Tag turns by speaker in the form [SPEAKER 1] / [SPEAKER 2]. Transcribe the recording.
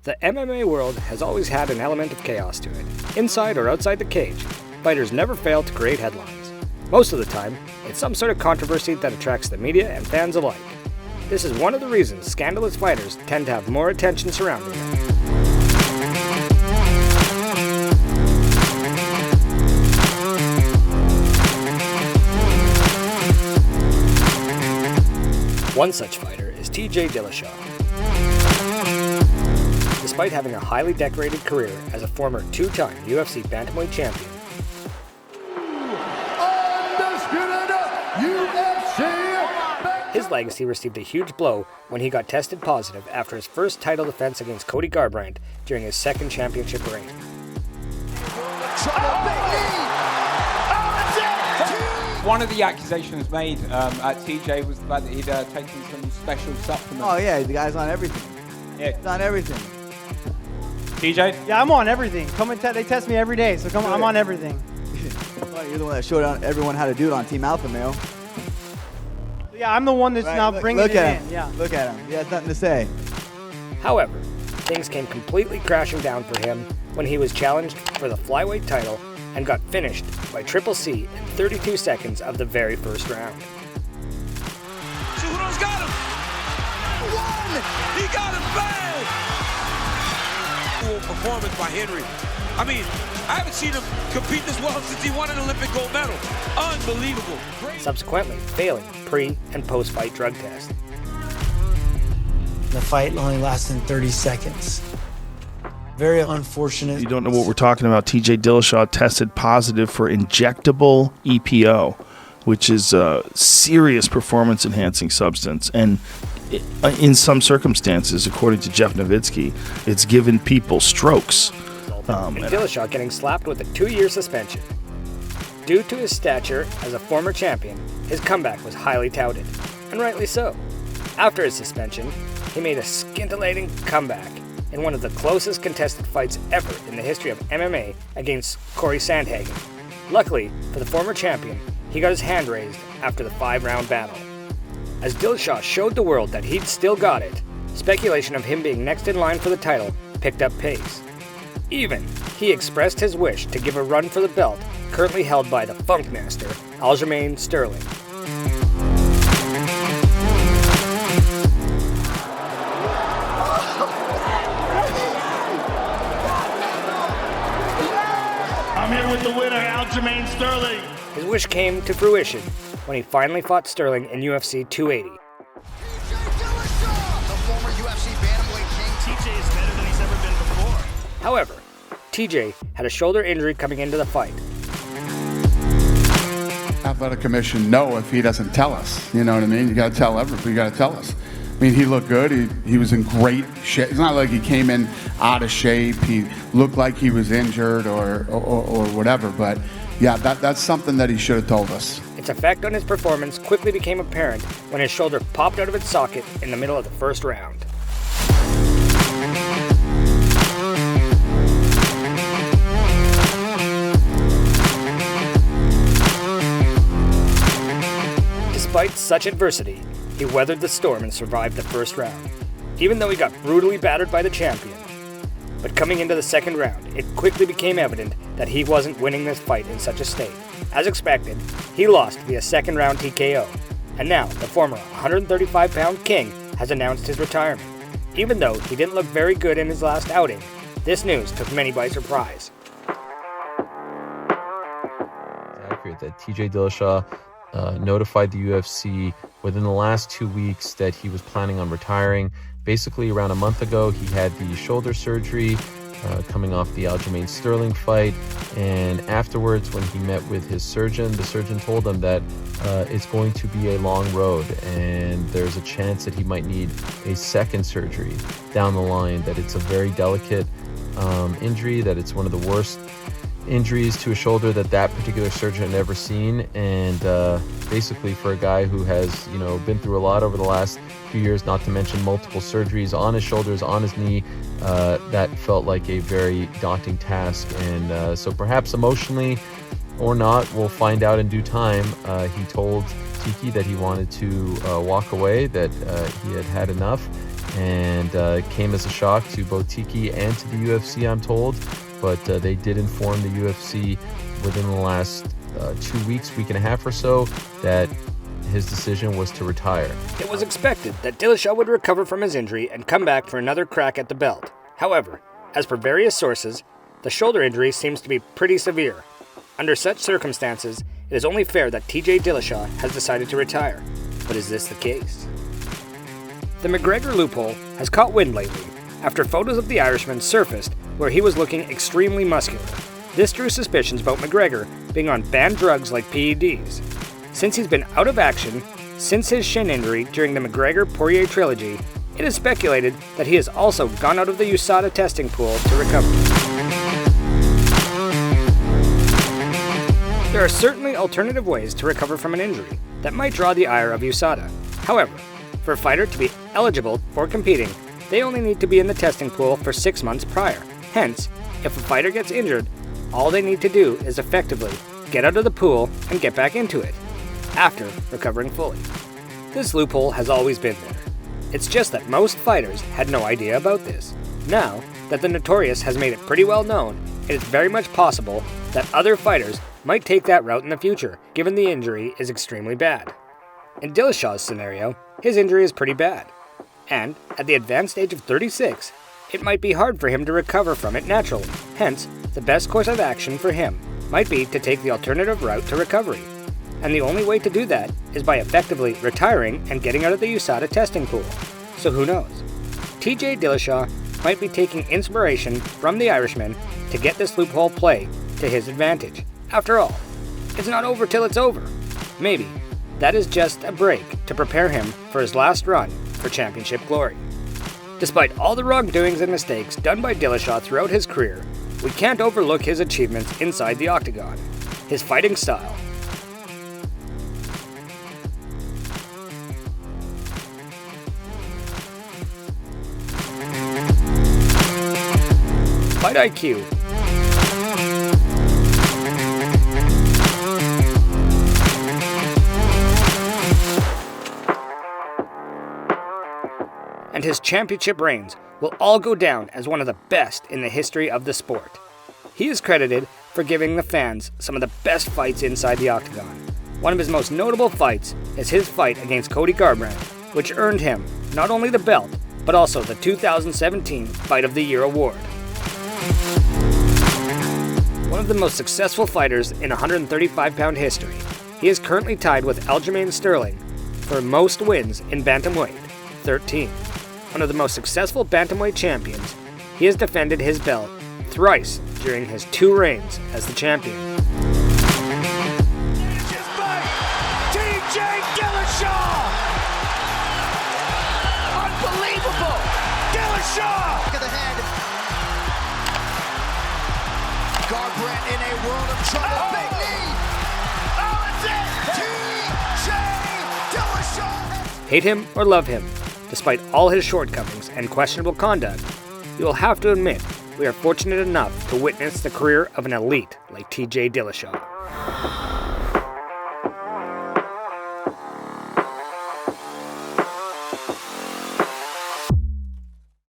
[SPEAKER 1] The MMA world has always had an element of chaos to it. Inside or outside the cage, fighters never fail to create headlines. Most of the time, it's some sort of controversy that attracts the media and fans alike. This is one of the reasons scandalous fighters tend to have more attention surrounding them. One such fighter is TJ Dillashaw. Despite having a highly decorated career as a former two-time UFC bantamweight champion, his legacy received a huge blow when he got tested positive after his first title defense against Cody Garbrandt during his second championship reign.
[SPEAKER 2] One of the accusations made at TJ was the fact that he'd taken some special supplements.
[SPEAKER 3] Oh yeah, the guy's on everything.
[SPEAKER 2] Yeah.
[SPEAKER 3] He's on everything.
[SPEAKER 2] TJ?
[SPEAKER 4] Yeah, I'm on everything. They test me every day, so I'm on everything.
[SPEAKER 3] Well, you're the one that showed everyone how to do it on Team Alpha Male.
[SPEAKER 4] Yeah, I'm the one that's now bringing it in. Yeah.
[SPEAKER 3] Look at him. He has nothing to say.
[SPEAKER 1] However, things came completely crashing down for him when he was challenged for the flyweight title and got finished by Triple C in 32 seconds of the very first round.
[SPEAKER 5] Cejudo's got him! One! He got him bad! Performance by Henry. I mean, I haven't seen him compete this well since he won an Olympic gold medal. Unbelievable.
[SPEAKER 1] Subsequently failing pre- and post-fight drug tests.
[SPEAKER 6] The fight only lasted 30 seconds. Very unfortunate.
[SPEAKER 7] You don't know what we're talking about. TJ Dillashaw tested positive for injectable EPO, which is a serious performance-enhancing substance. And in some circumstances, according to Jeff Nowitzki, it's given people strokes.
[SPEAKER 1] And Dillashaw getting slapped with a 2-year suspension. Due to his stature as a former champion, his comeback was highly touted, and rightly so. After his suspension, he made a scintillating comeback in one of the closest contested fights ever in the history of MMA against Corey Sandhagen. Luckily for the former champion, he got his hand raised after the 5-round battle. As Dillashaw showed the world that he'd still got it, speculation of him being next in line for the title picked up pace. Even, he expressed his wish to give a run for the belt currently held by the Funk Master, Aljamain Sterling.
[SPEAKER 8] I'm here with the winner, Aljamain Sterling.
[SPEAKER 1] His wish came to fruition when he finally fought Sterling in UFC 280.
[SPEAKER 9] TJ Dillashaw, the former UFC bantamweight king.
[SPEAKER 8] TJ is better than he's ever been before.
[SPEAKER 1] However, TJ had a shoulder injury coming into the fight.
[SPEAKER 10] Athletic Commission know if he doesn't tell us. You know what I mean? You got to tell everybody. You got to tell us. I mean, he looked good. He was in great shape. It's not like he came in out of shape. He looked like he was injured or whatever. But yeah, that's something that he should have told us.
[SPEAKER 1] Its effect on his performance quickly became apparent when his shoulder popped out of its socket in the middle of the first round. Despite such adversity, he weathered the storm and survived the first round, even though he got brutally battered by the champion. But coming into the second round, it quickly became evident that he wasn't winning this fight in such a state. As expected, he lost via second round TKO, and now the former 135-pound king has announced his retirement. Even though he didn't look very good in his last outing, this news took many by surprise.
[SPEAKER 11] It's accurate that TJ Dillashaw notified the UFC within the last 2 weeks that he was planning on retiring. Basically, around a month ago, he had the shoulder surgery coming off the Aljamain Sterling fight, and afterwards, when he met with his surgeon, the surgeon told him that it's going to be a long road, and there's a chance that he might need a second surgery down the line, that it's a very delicate injury, that it's one of the worst injuries to a shoulder that particular surgeon had ever seen. And basically, for a guy who has been through a lot over the last few years, not to mention multiple surgeries on his shoulders, on his knee, that felt like a very daunting task. And so perhaps emotionally or not, we'll find out in due time. He told Tiki that he wanted to walk away, that he had had enough, and it came as a shock to both Tiki and to the UFC, I'm told. But they did inform the UFC within the last 2 weeks, week and a half or so, that his decision was to retire.
[SPEAKER 1] It was expected that Dillashaw would recover from his injury and come back for another crack at the belt. However, as per various sources, the shoulder injury seems to be pretty severe. Under such circumstances, it is only fair that TJ Dillashaw has decided to retire. But is this the case? The Mcgregor Loophole has caught wind lately after photos of the Irishman surfaced where he was looking extremely muscular. This drew suspicions about McGregor being on banned drugs like PEDs. Since he's been out of action since his shin injury during the McGregor-Poirier trilogy, it is speculated that he has also gone out of the USADA testing pool to recover. There are certainly alternative ways to recover from an injury that might draw the ire of USADA. However, for a fighter to be eligible for competing, they only need to be in the testing pool for 6 months prior. Hence, if a fighter gets injured, all they need to do is effectively get out of the pool and get back into it, after recovering fully. This loophole has always been there. It's just that most fighters had no idea about this. Now that the Notorious has made it pretty well known, it is very much possible that other fighters might take that route in the future, given the injury is extremely bad. In Dillashaw's scenario, his injury is pretty bad, and at the advanced age of 36, it might be hard for him to recover from it naturally. Hence, the best course of action for him might be to take the alternative route to recovery. And the only way to do that is by effectively retiring and getting out of the USADA testing pool. So who knows? TJ Dillashaw might be taking inspiration from the Irishman to get this loophole play to his advantage. After all, it's not over till it's over. Maybe that is just a break to prepare him for his last run for championship glory. Despite all the wrongdoings and mistakes done by Dillashaw throughout his career, we can't overlook his achievements inside the octagon. His fighting style. Fight IQ. And his championship reigns will all go down as one of the best in the history of the sport. He is credited for giving the fans some of the best fights inside the octagon. One of his most notable fights is his fight against Cody Garbrandt, which earned him not only the belt, but also the 2017 Fight of the Year award. One of the most successful fighters in 135-pound history, he is currently tied with Aljamain Sterling for most wins in bantamweight, 13. One of the most successful bantamweight champions, he has defended his belt thrice during his 2 reigns as the champion.
[SPEAKER 9] TJ Dillashaw! Unbelievable! Dillashaw! Look at the head. Garbrandt in a world of trouble. Big knee! Oh, that's it! TJ Dillashaw!
[SPEAKER 1] Hate him or love him, despite all his shortcomings and questionable conduct, you will have to admit we are fortunate enough to witness the career of an elite like TJ Dillashaw.